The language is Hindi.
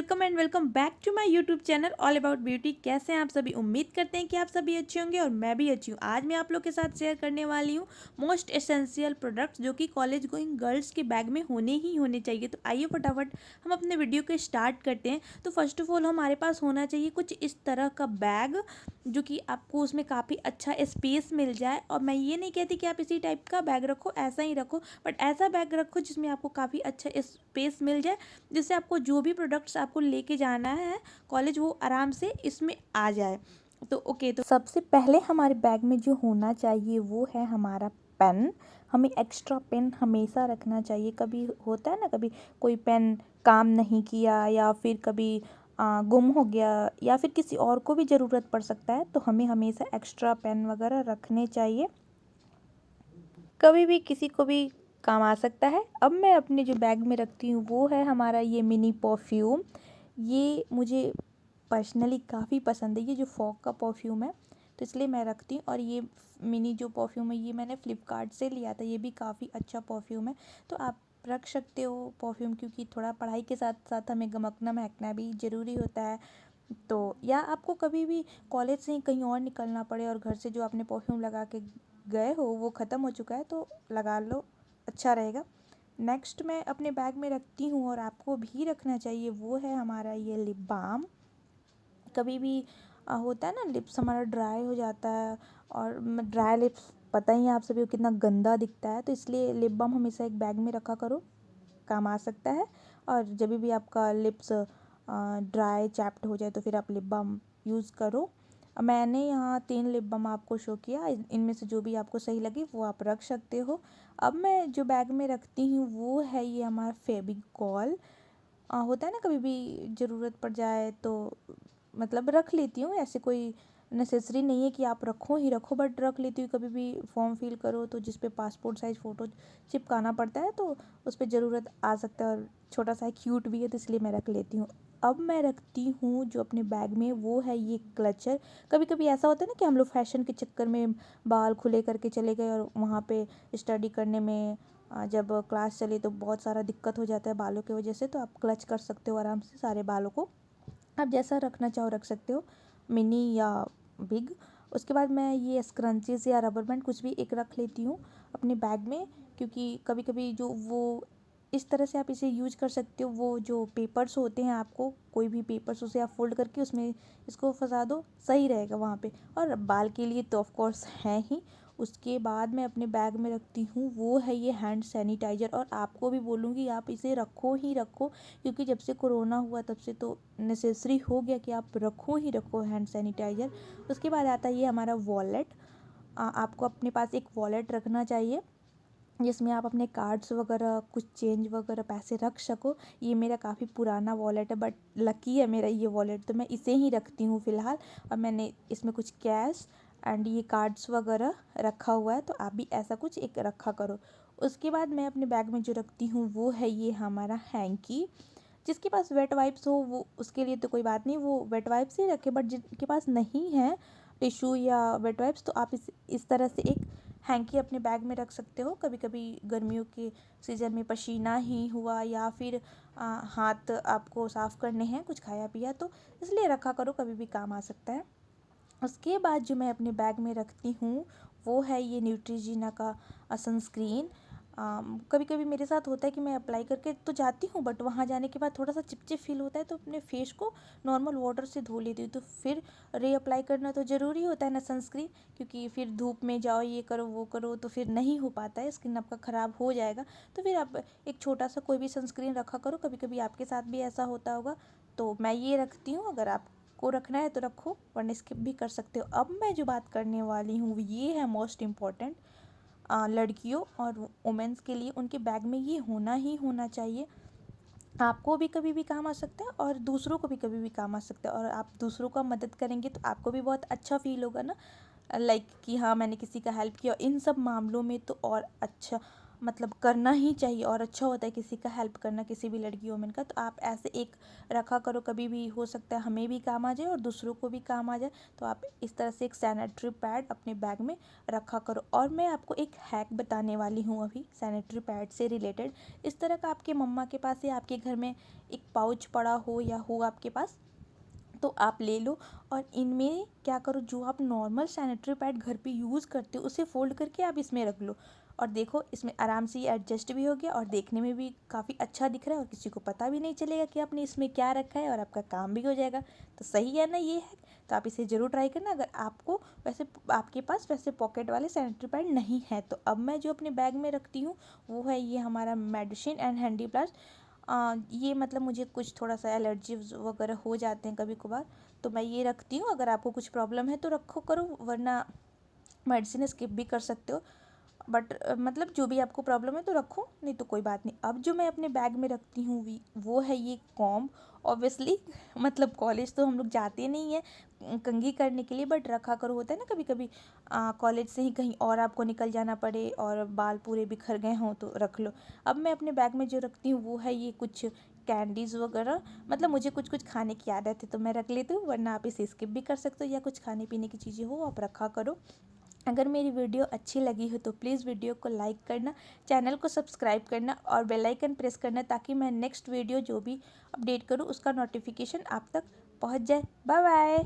Welcome and welcome back to my YouTube channel all about beauty. कैसे हैं आप सभी? उम्मीद करते हैं कि आप सभी अच्छे होंगे और मैं भी अच्छी हूँ। आज मैं आप लोग के साथ शेयर करने वाली हूँ मोस्ट एसेंशियल प्रोडक्ट्स जो कि कॉलेज गोइंग गर्ल्स के बैग में होने ही होने चाहिए। तो आइए फटाफट हम अपने वीडियो को स्टार्ट करते हैं। तो फर्स्ट ऑफ ऑल हमारे पास होना चाहिए कुछ इस तरह का बैग जो कि आपको उसमें काफ़ी अच्छा स्पेस मिल जाए। और मैं ये नहीं कहती कि आप इसी टाइप का बैग रखो, ऐसा ही रखो, बट ऐसा बैग रखो जिसमें आपको काफ़ी अच्छा स्पेस मिल जाए, जिससे आपको जो भी प्रोडक्ट्स आपको लेके जाना है कॉलेज वो आराम से इसमें आ जाए। तो ओके, तो सबसे पहले हमारे बैग में जो होना चाहिए वो है हमारा पेन। हमें एक्स्ट्रा पेन हमेशा रखना चाहिए। कभी होता है ना, कभी कोई पेन काम नहीं किया या फिर कभी गुम हो गया या फिर किसी और को भी ज़रूरत पड़ सकता है, तो हमें हमेशा एक्स्ट्रा पेन वगैरह रखने चाहिए। कभी भी किसी को भी काम आ सकता है। अब मैं अपने जो बैग में रखती हूँ वो है हमारा ये मिनी परफ्यूम। ये मुझे पर्सनली काफ़ी पसंद है, ये जो फॉग का परफ्यूम है, तो इसलिए मैं रखती हूँ। और ये मिनी जो परफ्यूम है ये मैंने फ़्लिपकार्ट से लिया था। ये भी काफ़ी अच्छा परफ्यूम है, तो आप रख सकते हो परफ्यूम, क्योंकि थोड़ा पढ़ाई के साथ साथ हमें गमकना महकना भी ज़रूरी होता है। तो या आपको कभी भी कॉलेज से ही कहीं और निकलना पड़े और घर से जो आपने परफ्यूम लगा के गए हो वो ख़त्म हो चुका है, तो लगा लो, अच्छा रहेगा। नेक्स्ट मैं अपने बैग में रखती हूँ और आपको भी रखना चाहिए, वो है हमारा ये लिप बाम। कभी भी होता है ना, लिप्स हमारा ड्राई हो जाता है, और ड्राई लिप्स पता ही है आप सभी को कितना गंदा दिखता है, तो इसलिए लिप बाम हमेशा एक बैग में रखा करो, काम आ सकता है। और जब भी आपका लिप्स ड्राई चैप्ट हो जाए तो फिर आप लिप बाम यूज़ करो। मैंने यहाँ 3 लिप बाम आपको शो किया, इनमें से जो भी आपको सही लगे वो आप रख सकते हो। अब मैं जो बैग में रखती हूँ वो है ये हमारा फेविकॉल। होता है ना, कभी भी ज़रूरत पड़ जाए तो मतलब रख लेती हूँ। ऐसे कोई नेसेसरी नहीं है कि आप रखो ही रखो, बट रख लेती हूँ। कभी भी फॉर्म फिल करो तो जिस पे पासपोर्ट साइज़ फ़ोटो चिपकाना पड़ता है तो उस पर ज़रूरत आ सकता है, और छोटा सा क्यूट भी है, तो इसलिए मैं रख लेती हूँ। अब मैं रखती हूँ जो अपने बैग में वो है ये क्लचर। कभी कभी ऐसा होता है ना कि हम लोग फैशन के चक्कर में बाल खुले करके चले गए और वहाँ पे स्टडी करने में जब क्लास चली तो बहुत सारा दिक्कत हो जाता है बालों की वजह से, तो आप क्लच कर सकते हो आराम से सारे बालों को। आप जैसा रखना चाहो रख सकते हो, मिनी या बिग। उसके बाद मैं ये स्क्रंचीज या रबर बैंड कुछ भी एक रख लेती हूँ अपने बैग में, क्योंकि कभी कभी जो वो इस तरह से आप इसे यूज कर सकते हो। वो जो पेपर्स होते हैं, आपको कोई भी पेपर्स उसे आप फोल्ड करके उसमें इसको फंसा दो, सही रहेगा वहाँ पे। और बाल के लिए तो ऑफ कोर्स है ही। उसके बाद मैं अपने बैग में रखती हूँ वो है ये हैंड सैनिटाइज़र, और आपको भी बोलूँगी आप इसे रखो ही रखो, क्योंकि जब से कोरोना हुआ तब से तो नेसेसरी हो गया कि आप रखो ही रखो हैंड सैनिटाइज़र। उसके बाद आता है ये हमारा वॉलेट। आपको अपने पास एक वॉलेट रखना चाहिए जिसमें आप अपने कार्ड्स वगैरह, कुछ चेंज वगैरह पैसे रख सको। ये मेरा काफ़ी पुराना वॉलेट है, बट लकी है मेरा ये वॉलेट, तो मैं इसे ही रखती हूँ फ़िलहाल। और मैंने इसमें कुछ कैश एंड ये कार्ड्स वगैरह रखा हुआ है, तो आप भी ऐसा कुछ एक रखा करो। उसके बाद मैं अपने बैग में जो रखती हूँ वो है ये हमारा हैंकी। जिसके पास वेट वाइप्स हो वो उसके लिए तो कोई बात नहीं, वो वेट वाइप्स ही रखे, बट जिनके पास नहीं है टिश्यू या वेट वाइप्स, तो आप इस तरह से एक हैंकी अपने बैग में रख सकते हो। कभी कभी गर्मियों के सीज़न में पसीना ही हुआ या फिर हाथ आपको साफ़ करने हैं कुछ खाया पिया, तो इसलिए रखा करो, कभी भी काम आ सकता है। उसके बाद जो मैं अपने बैग में रखती हूँ वो है ये न्यूट्रीजिना का सनस्क्रीन। कभी कभी मेरे साथ होता है कि मैं अप्लाई करके तो जाती हूँ, बट वहाँ जाने के बाद थोड़ा सा चिपचिप फील होता है, तो अपने फेस को नॉर्मल वाटर से धो लेती हूँ। तो फिर रीअप्लाई करना तो ज़रूरी होता है ना सनस्क्रीन, क्योंकि फिर धूप में जाओ ये करो वो करो तो फिर नहीं हो पाता है, स्किन आपका ख़राब हो जाएगा। तो फिर आप एक छोटा सा कोई भी सनस्क्रीन रखा करो, कभी कभी आपके साथ भी ऐसा होता होगा। तो मैं ये रखती हूँ, अगर आप को रखना है तो रखो, वरना स्किप भी कर सकते हो। अब मैं जो बात करने वाली हूँ ये है मोस्ट इम्पॉर्टेंट। लड़कियों और वुमेंस के लिए उनके बैग में ये होना ही होना चाहिए। आपको भी कभी भी काम आ सकता है और दूसरों को भी कभी भी काम आ सकता है, और आप दूसरों का मदद करेंगे तो आपको भी बहुत अच्छा फील होगा ना, लाइक कि हाँ मैंने किसी का हेल्प किया। इन सब मामलों में तो और अच्छा मतलब करना ही चाहिए और अच्छा होता है किसी का हेल्प करना, किसी भी लड़की वुमेन का। तो आप ऐसे एक रखा करो, कभी भी हो सकता है हमें भी काम आ जाए और दूसरों को भी काम आ जाए। तो आप इस तरह से एक सैनिटरी पैड अपने बैग में रखा करो। और मैं आपको एक हैक बताने वाली हूँ अभी सैनिटरी पैड से रिलेटेड। इस तरह का आपके मम्मा के पास या आपके घर में एक पाउच पड़ा हो या हो आपके पास, तो आप ले लो और इनमें क्या करो, जो आप नॉर्मल सैनिटरी पैड घर पे यूज़ करते हो उसे फ़ोल्ड करके आप इसमें रख लो। और देखो इसमें आराम से ये एडजस्ट भी हो गया और देखने में भी काफ़ी अच्छा दिख रहा है और किसी को पता भी नहीं चलेगा कि आपने इसमें क्या रखा है और आपका काम भी हो जाएगा। तो सही है ना ये है। तो आप इसे ज़रूर ट्राई करना अगर आपको वैसे आपके पास वैसे पॉकेट वाले सैनिटरी पैड नहीं है तो। अब मैं जो अपने बैग में रखती हूँ वो है ये हमारा मेडिसिन एंड हैंडी प्लस। ये मतलब मुझे कुछ थोड़ा सा एलर्जीज वगैरह हो जाते हैं कभी कभार, तो मैं ये रखती हूँ। अगर आपको कुछ प्रॉब्लम है तो रखो करो, वरना मेडिसिन स्किप भी कर सकते हो। बट मतलब जो भी आपको प्रॉब्लम है तो रखो, नहीं तो कोई बात नहीं। अब जो मैं अपने बैग में रखती हूँ वो है ये कॉम्ब। ऑब्वियसली मतलब कॉलेज तो हम लोग जाते नहीं हैं कंघी करने के लिए, बट रखा करो, होता है ना कभी कभी कॉलेज से ही कहीं और आपको निकल जाना पड़े और बाल पूरे बिखर गए हों तो रख लो। अब मैं अपने बैग में जो रखती हूँ वो है ये कुछ कैंडीज़ वगैरह, मतलब मुझे कुछ कुछ खाने की आदत है तो मैं रख लेती हूँ, वरना आप इसे स्किप भी कर सकते हो। या कुछ खाने पीने की चीज़ें हो आप रखा करो। अगर मेरी वीडियो अच्छी लगी हो तो प्लीज़ वीडियो को लाइक करना, चैनल को सब्सक्राइब करना और बेल आइकन प्रेस करना, ताकि मैं नेक्स्ट वीडियो जो भी अपडेट करूँ उसका नोटिफिकेशन आप तक पहुंच जाए। Bye bye.